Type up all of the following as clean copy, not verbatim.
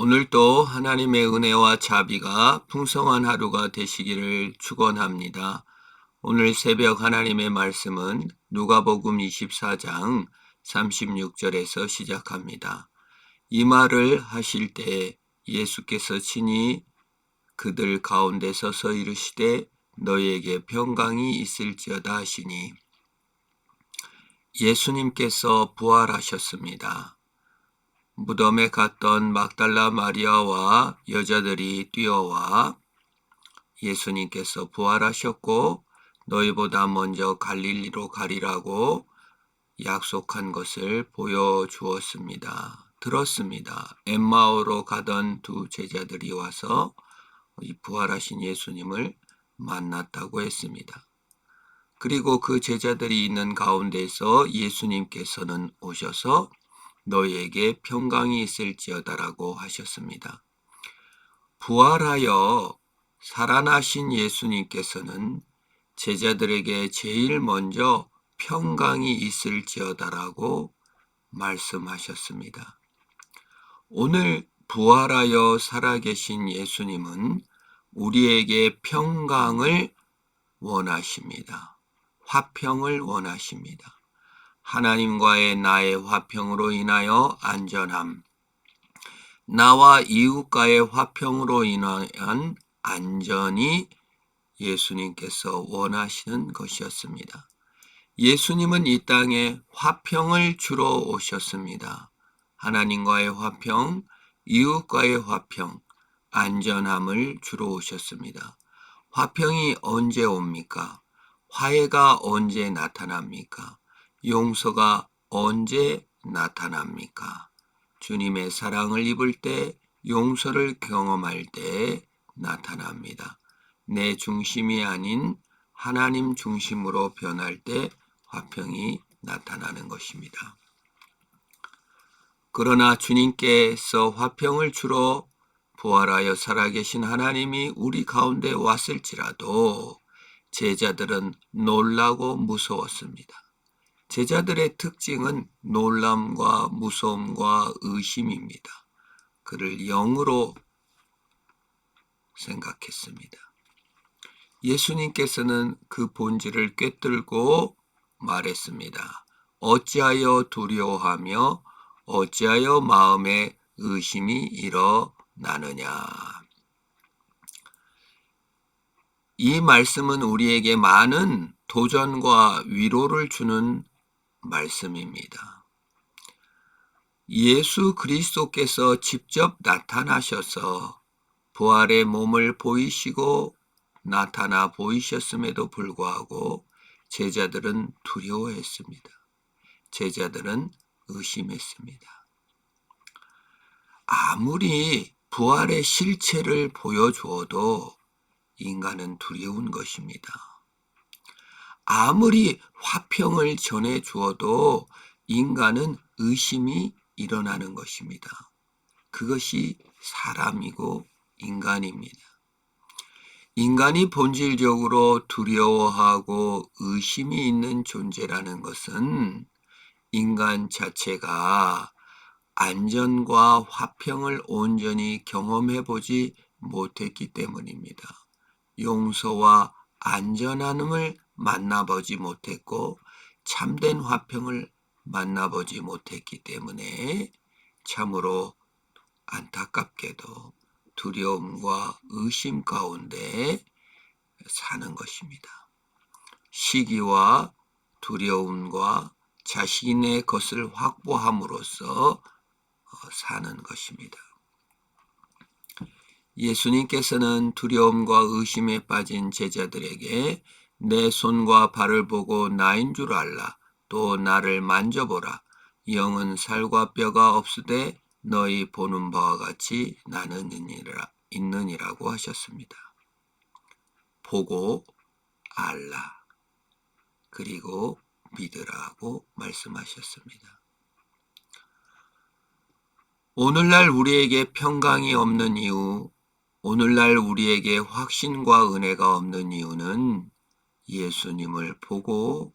오늘도 하나님의 은혜와 자비가 풍성한 하루가 되시기를 축원합니다. 오늘 새벽 하나님의 말씀은 누가복음 24장 36절에서 시작합니다. 이 말을 하실 때 예수께서 친히 그들 가운데 서서 이르시되 너희에게 평강이 있을지어다 하시니 예수님께서 부활하셨습니다. 무덤에 갔던 막달라 마리아와 여자들이 뛰어와 예수님께서 부활하셨고 너희보다 먼저 갈릴리로 가리라고 약속한 것을 보여주었습니다. 들었습니다. 엠마오로 가던 두 제자들이 와서 이 부활하신 예수님을 만났다고 했습니다. 그리고 그 제자들이 있는 가운데서 예수님께서는 오셔서 너희에게 평강이 있을지어다라고 하셨습니다. 부활하여 살아나신 예수님께서는 제자들에게 제일 먼저 평강이 있을지어다라고 말씀하셨습니다. 오늘 부활하여 살아계신 예수님은 우리에게 평강을 원하십니다. 화평을 원하십니다. 하나님과의 나의 화평으로 인하여 안전함, 나와 이웃과의 화평으로 인한 안전이 예수님께서 원하시는 것이었습니다. 예수님은 이 땅에 화평을 주러 오셨습니다. 하나님과의 화평, 이웃과의 화평, 안전함을 주러 오셨습니다. 화평이 언제 옵니까? 화해가 언제 나타납니까? 용서가 언제 나타납니까? 주님의 사랑을 입을 때, 용서를 경험할 때 나타납니다. 내 중심이 아닌 하나님 중심으로 변할 때 화평이 나타나는 것입니다. 그러나 주님께서 화평을 주러 부활하여 살아계신 하나님이 우리 가운데 왔을지라도 제자들은 놀라고 무서웠습니다. 제자들의 특징은 놀람과 무서움과 의심입니다. 그를 영으로 생각했습니다. 예수님께서는 그 본질을 꿰뚫고 말했습니다. 어찌하여 두려워하며 어찌하여 마음에 의심이 일어나느냐. 이 말씀은 우리에게 많은 도전과 위로를 주는 말씀입니다. 예수 그리스도께서 직접 나타나셔서 부활의 몸을 보이시고 나타나 보이셨음에도 불구하고 제자들은 두려워했습니다. 제자들은 의심했습니다. 아무리 부활의 실체를 보여주어도 인간은 두려운 것입니다. 아무리 화평을 전해주어도 인간은 의심이 일어나는 것입니다. 그것이 사람이고 인간입니다. 인간이 본질적으로 두려워하고 의심이 있는 존재라는 것은 인간 자체가 안전과 화평을 온전히 경험해보지 못했기 때문입니다. 용서와 안전함을 만나보지 못했고 참된 화평을 만나보지 못했기 때문에 참으로 안타깝게도 두려움과 의심 가운데 사는 것입니다. 시기와 두려움과 자신의 것을 확보함으로써 사는 것입니다. 예수님께서는 두려움과 의심에 빠진 제자들에게 내 손과 발을 보고 나인 줄 알라. 또 나를 만져보라. 영은 살과 뼈가 없으되 너희 보는 바와 같이 나는 있느니라고 하셨습니다. 보고 알라. 그리고 믿으라고 말씀하셨습니다. 오늘날 우리에게 평강이 없는 이유, 오늘날 우리에게 확신과 은혜가 없는 이유는 예수님을 보고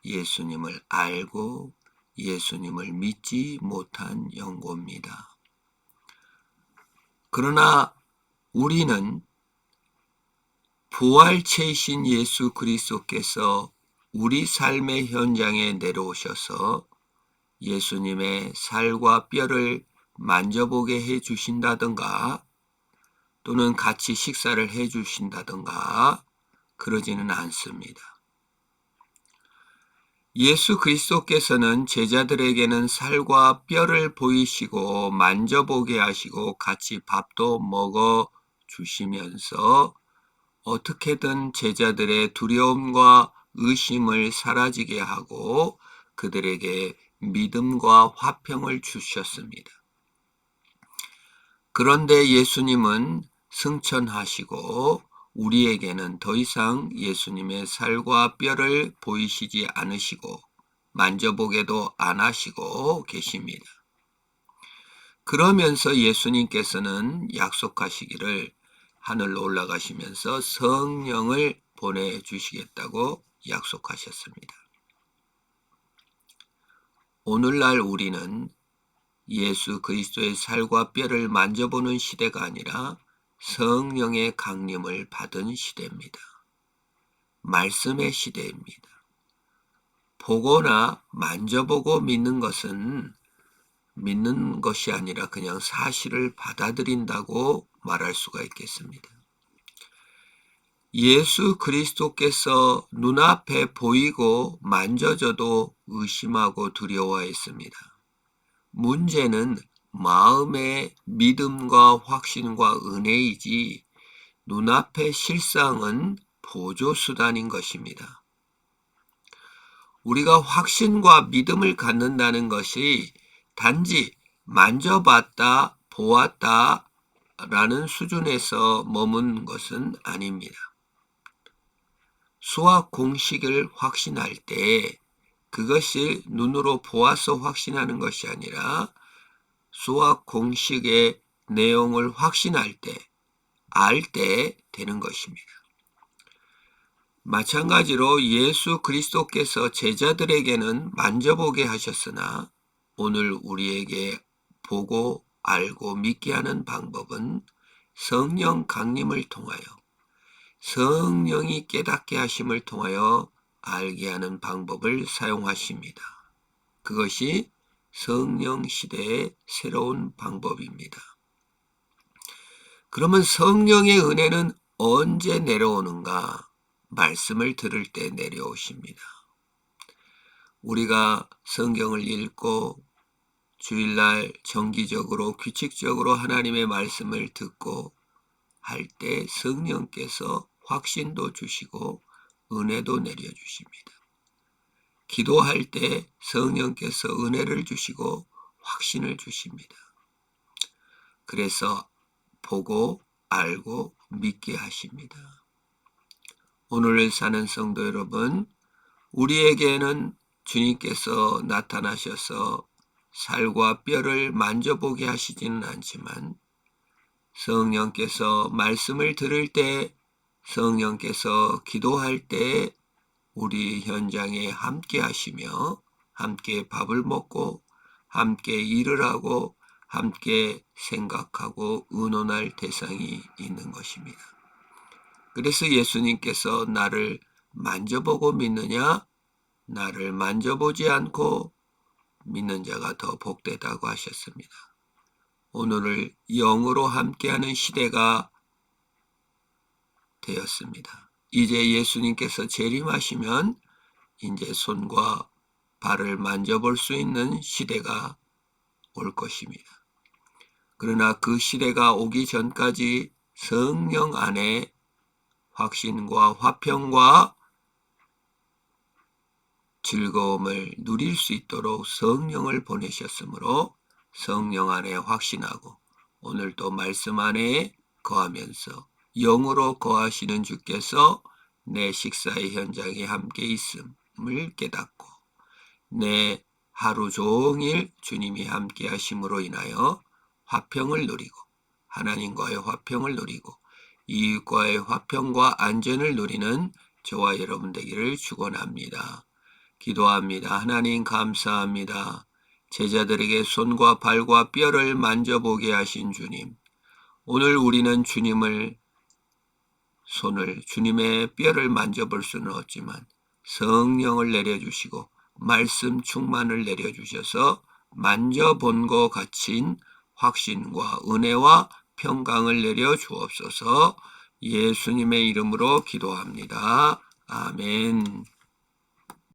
예수님을 알고 예수님을 믿지 못한 연고입니다. 그러나 우리는 부활체이신 예수 그리스도께서 우리 삶의 현장에 내려오셔서 예수님의 살과 뼈를 만져보게 해주신다든가 또는 같이 식사를 해주신다든가 그러지는 않습니다. 예수 그리스도께서는 제자들에게는 살과 뼈를 보이시고 만져보게 하시고 같이 밥도 먹어 주시면서 어떻게든 제자들의 두려움과 의심을 사라지게 하고 그들에게 믿음과 화평을 주셨습니다. 그런데 예수님은 승천하시고 우리에게는 더 이상 예수님의 살과 뼈를 보이시지 않으시고 만져보게도 안 하시고 계십니다. 그러면서 예수님께서는 약속하시기를 하늘로 올라가시면서 성령을 보내주시겠다고 약속하셨습니다. 오늘날 우리는 예수 그리스도의 살과 뼈를 만져보는 시대가 아니라 성령의 강림을 받은 시대입니다. 말씀의 시대입니다. 보거나 만져보고 믿는 것은 믿는 것이 아니라 그냥 사실을 받아들인다고 말할 수가 있겠습니다. 예수 그리스도께서 눈앞에 보이고 만져져도 의심하고 두려워했습니다. 문제는 마음의 믿음과 확신과 은혜이지 눈앞의 실상은 보조수단인 것입니다. 우리가 확신과 믿음을 갖는다는 것이 단지 만져봤다, 보았다 라는 수준에서 머문 것은 아닙니다. 수학 공식을 확신할 때 그것이 눈으로 보아서 확신하는 것이 아니라 수학 공식의 내용을 확신할 때, 알 때 되는 것입니다. 마찬가지로 예수 그리스도께서 제자들에게는 만져보게 하셨으나 오늘 우리에게 보고 알고 믿게 하는 방법은 성령 강림을 통하여 성령이 깨닫게 하심을 통하여 알게 하는 방법을 사용하십니다. 그것이 성령 시대의 새로운 방법입니다. 그러면 성령의 은혜는 언제 내려오는가? 말씀을 들을 때 내려오십니다. 우리가 성경을 읽고 주일날 정기적으로 규칙적으로 하나님의 말씀을 듣고 할 때 성령께서 확신도 주시고 은혜도 내려주십니다. 기도할 때 성령께서 은혜를 주시고 확신을 주십니다. 그래서 보고 알고 믿게 하십니다. 오늘 사는 성도 여러분, 우리에게는 주님께서 나타나셔서 살과 뼈를 만져보게 하시지는 않지만 성령께서 말씀을 들을 때, 성령께서 기도할 때 우리 현장에 함께 하시며 함께 밥을 먹고 함께 일을 하고 함께 생각하고 의논할 대상이 있는 것입니다. 그래서 예수님께서 나를 만져보고 믿느냐? 나를 만져보지 않고 믿는 자가 더 복되다고 하셨습니다. 오늘을 영으로 함께하는 시대가 되었습니다. 이제 예수님께서 재림하시면 이제 손과 발을 만져볼 수 있는 시대가 올 것입니다. 그러나 그 시대가 오기 전까지 성령 안에 확신과 화평과 즐거움을 누릴 수 있도록 성령을 보내셨으므로 성령 안에 확신하고 오늘도 말씀 안에 거하면서 영으로 거하시는 주께서 내 식사의 현장에 함께 있음을 깨닫고 내 하루 종일 주님이 함께 하심으로 인하여 화평을 누리고 하나님과의 화평을 누리고 이웃과의 화평과 안전을 누리는 저와 여러분 되기를 축원합니다. 기도합니다. 하나님 감사합니다. 제자들에게 손과 발과 뼈를 만져보게 하신 주님, 오늘 우리는 주님의 뼈를 만져볼 수는 없지만 성령을 내려주시고 말씀 충만을 내려주셔서 만져본 것 같은 확신과 은혜와 평강을 내려 주옵소서. 예수님의 이름으로 기도합니다. 아멘.